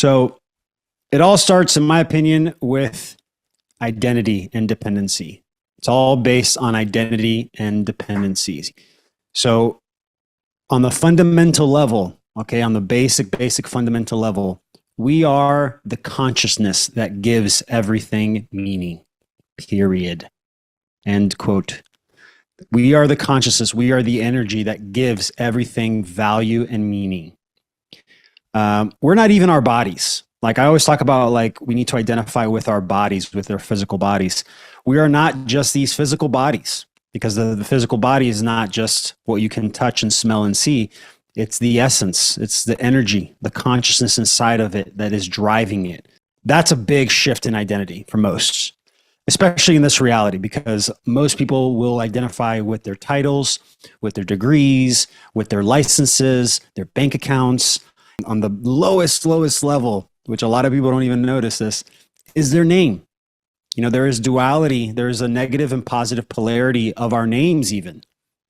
So it all starts, in my opinion, with identity and dependency. It's all based on identity and dependencies. So on the fundamental level, okay, on the basic fundamental level, we are the consciousness that gives everything meaning, period. End quote. We are the consciousness. We are the energy that gives everything value and meaning. We're not even our bodies. Like I always talk about, like we need to identify with our bodies, with our physical bodies. We are not just these physical bodies, because the physical body is not just what you can touch and smell and see. It's the essence. It's the energy, the consciousness inside of it that is driving it. That's a big shift in identity for most, especially in this reality, because most people will identify with their titles, with their degrees, with their licenses, their bank accounts. On the lowest level, which a lot of people don't even notice this, is their name. You know, there is duality. There is a negative and positive polarity of our names, even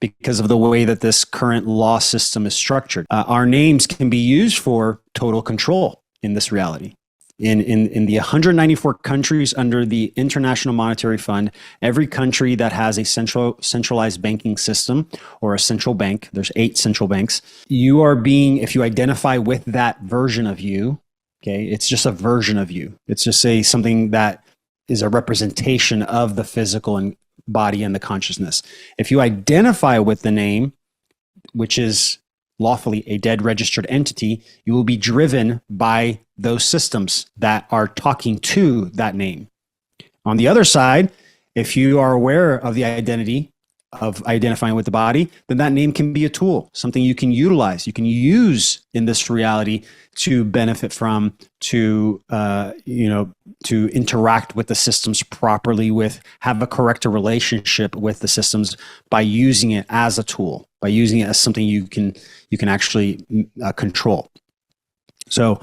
because of the way that this current law system is structured. Our names can be used for total control in this reality. In the 194 countries under the International Monetary Fund, every country that has a centralized banking system or a central bank, there's 8 central banks, you are being, if you identify with that version of you, okay, it's just a version of you. It's just something that is a representation of the physical and body and the consciousness. If you identify with the name, which is lawfully a dead registered entity, you will be driven by those systems that are talking to that name. On the other side, if you are aware of the identity of identifying with the body, then that name can be a tool, something you can utilize, you can use in this reality to benefit from, to interact with the systems properly, have a correct relationship with the systems by using it as a tool, by using it as something you can actually control. So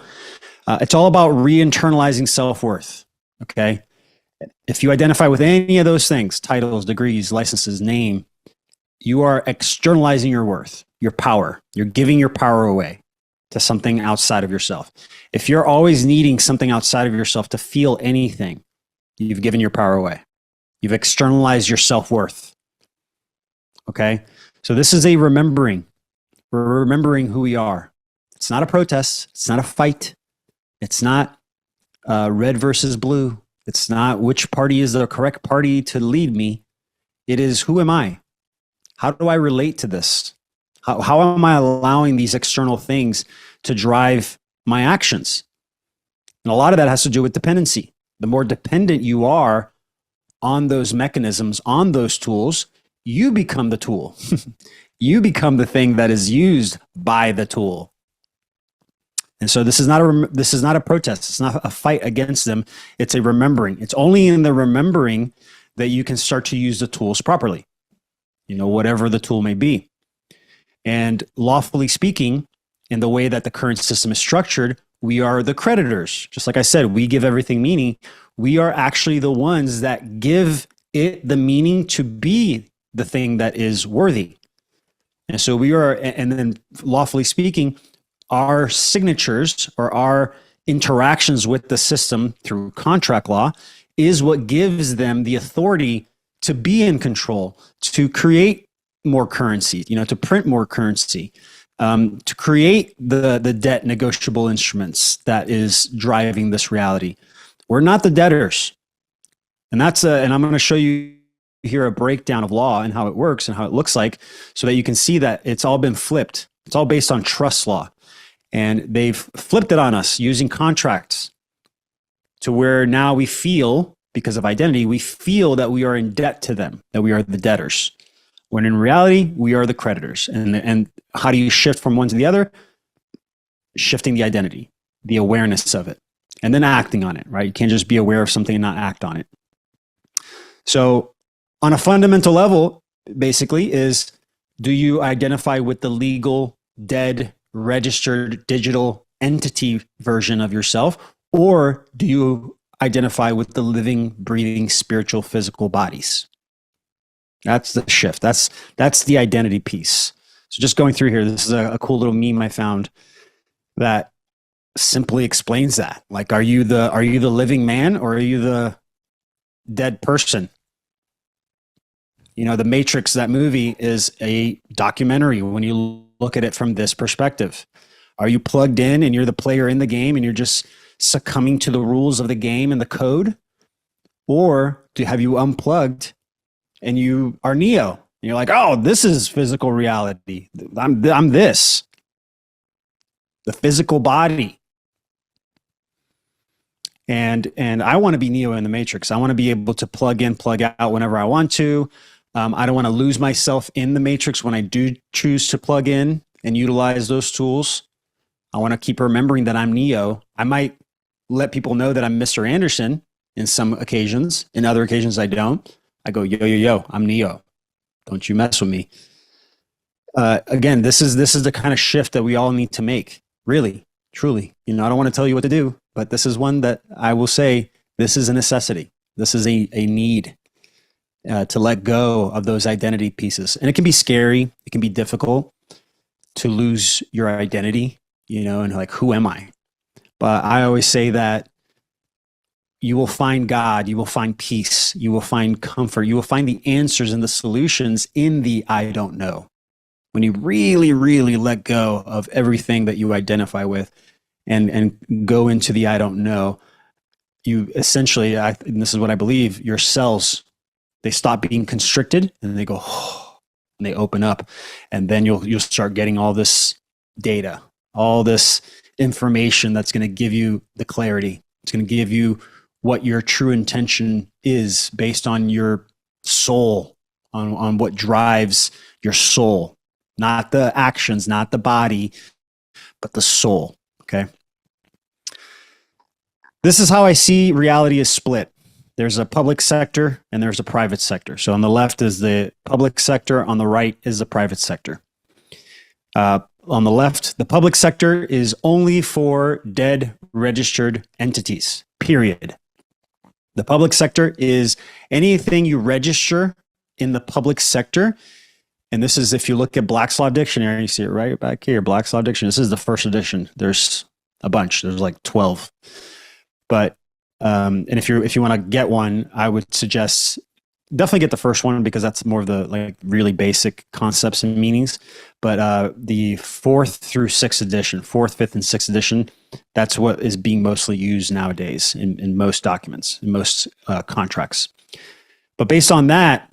it's all about re-internalizing self-worth. Okay. If you identify with any of those things, titles, degrees, licenses, name, you are externalizing your worth, your power. You're giving your power away to something outside of yourself. If you're always needing something outside of yourself to feel anything, you've given your power away. You've externalized your self-worth. Okay? So this is a remembering. We're remembering who we are. It's not a protest. It's not a fight. It's not red versus blue. It's not which party is the correct party to lead me. It is, who am I? How do I relate to this? How am I allowing these external things to drive my actions? And a lot of that has to do with dependency. The more dependent you are on those mechanisms, on those tools, you become the tool. You become the thing that is used by the tool. And so this is not a protest. It's not a fight against them. It's a remembering. It's only in the remembering that you can start to use the tools properly, whatever the tool may be. And lawfully speaking, in the way that the current system is structured, we are the creditors. Just like I said, we give everything meaning. We are actually the ones that give it the meaning to be the thing that is worthy. And so we are, and then lawfully speaking, our signatures or our interactions with the system through contract law is what gives them the authority to be in control, to create more currency, to print more currency, to create the debt negotiable instruments that is driving this reality. We're not the debtors. And and I'm going to show you here a breakdown of law and how it works and how it looks like, so that you can see that it's all been flipped. It's all based on trust law. And they've flipped it on us using contracts to where now we feel, because of identity, we feel that we are in debt to them, that we are the debtors, when in reality, we are the creditors. And how do you shift from one to the other? Shifting the identity, the awareness of it, and then acting on it, right? You can't just be aware of something and not act on it. So on a fundamental level, basically, is, do you identify with the legal, dead, registered digital entity version of yourself, or do you identify with the living, breathing, spiritual, physical bodies? That's the shift. That's the identity piece. So just going through here, this is a cool little meme I found that simply explains that. Like, are you the living man, or are you the dead person? You know, The Matrix, that movie, is a documentary when you look at it from this perspective. Are you plugged in and you're the player in the game and you're just succumbing to the rules of the game and the code? Or have you unplugged and you are Neo? And you're like, oh, this is physical reality. I'm this, the physical body. And I want to be Neo in the Matrix. I want to be able to plug in, plug out whenever I want to. I don't want to lose myself in the Matrix when I do choose to plug in and utilize those tools. I want to keep remembering that I'm Neo. I might let people know that I'm Mr. Anderson in some occasions. In other occasions, I don't. I go, yo, yo, yo, I'm Neo. Don't you mess with me. Again, this is the kind of shift that we all need to make. Really, truly. You know, I don't want to tell you what to do, but this is one that I will say, this is a necessity. This is a need. To let go of those identity pieces. And it can be scary. It can be difficult to lose your identity, you know, and like, who am I? But I always say that you will find God, you will find peace, you will find comfort, you will find the answers and the solutions in the I don't know. When you really, really let go of everything that you identify with and go into the I don't know, you essentially, and this is what I believe, your cells, they stop being constricted and they go, oh, and they open up. And then you'll start getting all this data, all this information that's going to give you the clarity. It's going to give you what your true intention is based on your soul, on what drives your soul, not the actions, not the body, but the soul. Okay. This is how I see reality is split. There's a public sector and there's a private sector. So on the left is the public sector, on the right is the private sector. On the left, the public sector is only for dead registered entities, period. The public sector is anything you register in the public sector. And this is, if you look at Black's Law Dictionary, you see it right back here, Black's Law Dictionary. This is the first edition. There's a bunch. There's like 12. But and if you want to get one, I would suggest definitely get the first one, because that's more of the like really basic concepts and meanings. But the 4th through 6th edition, 4th, 5th, and 6th edition, that's what is being mostly used nowadays in most documents, in most contracts. But based on that,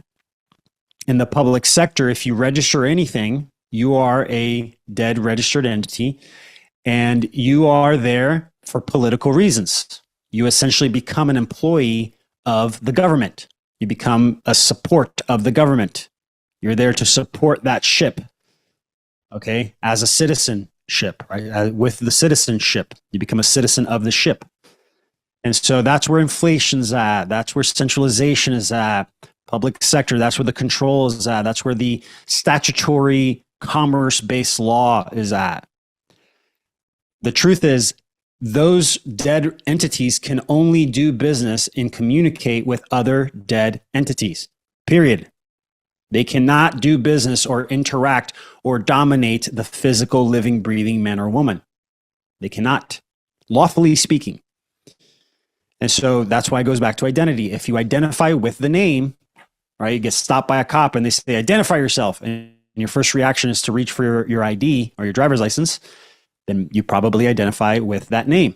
in the public sector, if you register anything, you are a dead registered entity, and you are there for political reasons. You essentially become an employee of the government. You become a support of the government. You're there to support that ship, okay, as a citizenship, right? With the citizenship, you become a citizen of the ship. And so that's where inflation's at. That's where centralization is at. Public sector, that's where the control is at. That's where the statutory commerce-based law is at. The truth is, those dead entities can only do business and communicate with other dead entities, period. They cannot do business or interact or dominate the physical, living, breathing man or woman. They cannot, lawfully speaking. And so that's why it goes back to identity. If you identify with the name, right, you get stopped by a cop and they say, identify yourself, and your first reaction is to reach for your ID or your driver's license, then you probably identify with that name.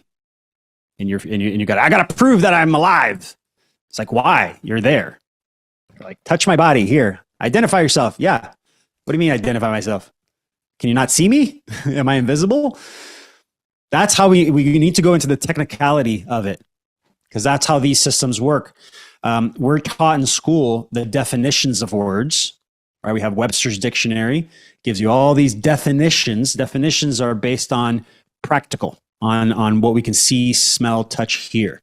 And you got, I got to prove that I'm alive. It's like, why? You're there. You're like, touch my body here. Identify yourself. Yeah. What do you mean identify myself? Can you not see me? Am I invisible? That's how we need to go into the technicality of it, because that's how these systems work. We're taught in school the definitions of words. Right? We have Webster's dictionary, gives you all these definitions. Definitions are based on practical, on what we can see, smell, touch, hear.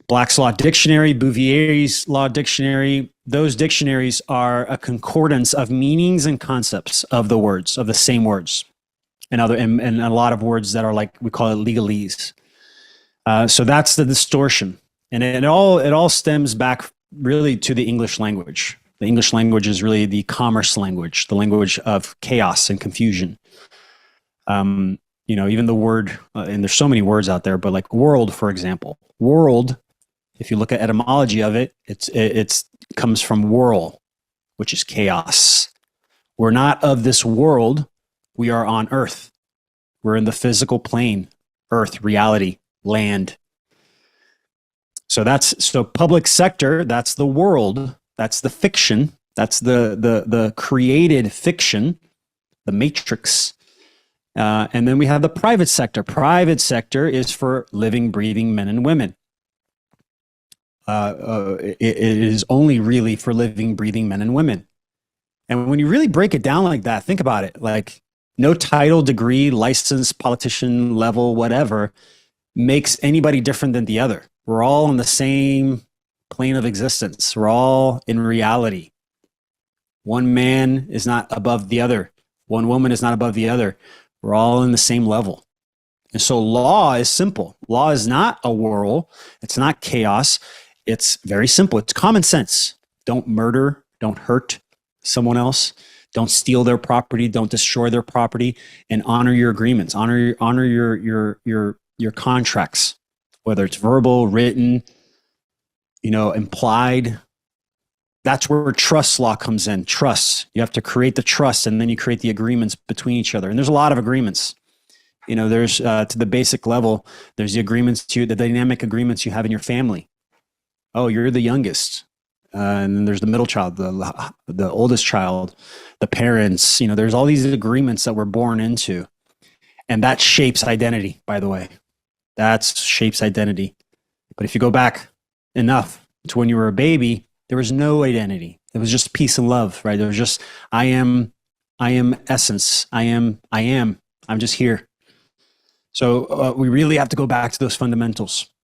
Black's Law Dictionary, Bouvier's Law Dictionary, those dictionaries are a concordance of meanings and concepts of the words, of the same words, and a lot of words that are like, we call it legalese. So that's the distortion. And it all stems back really to the English language. The English language is really the commerce language, the language of chaos and confusion. even the word, and there's so many words out there, but like world, for example, world, if you look at etymology of it, it's comes from whirl, which is chaos. We're not of this world. We are on earth. We're in the physical plane, earth, reality, land. So public sector, that's the world, that's the fiction, that's the created fiction, the matrix. And then we have the private sector. Private sector is for living, breathing men and women. It is only really for living, breathing men and women. And when you really break it down like that, think about it. Like no title, degree, license, politician level, whatever, makes anybody different than the other. We're all on the same plane of existence. We're all in reality. One man is not above the other. One woman is not above the other. We're all in the same level. And so law is simple. Law is not a whirl. It's not chaos. It's very simple. It's common sense. Don't murder. Don't hurt someone else. Don't steal their property. Don't destroy their property. And honor your agreements. Honor your contracts, whether it's verbal, written, implied. That's where trust law comes in. Trust. You have to create the trust, and then you create the agreements between each other. And there's a lot of agreements. There's to the basic level, there's the agreements the dynamic agreements you have in your family. Oh, you're the youngest. And then there's the middle child, the oldest child, the parents. There's all these agreements that we're born into. And that shapes identity, by the way. That shapes identity. But if you go back enough to when you were a baby, there was no identity. It was just peace and love, right? There was just, I am essence. I'm just here. So we really have to go back to those fundamentals.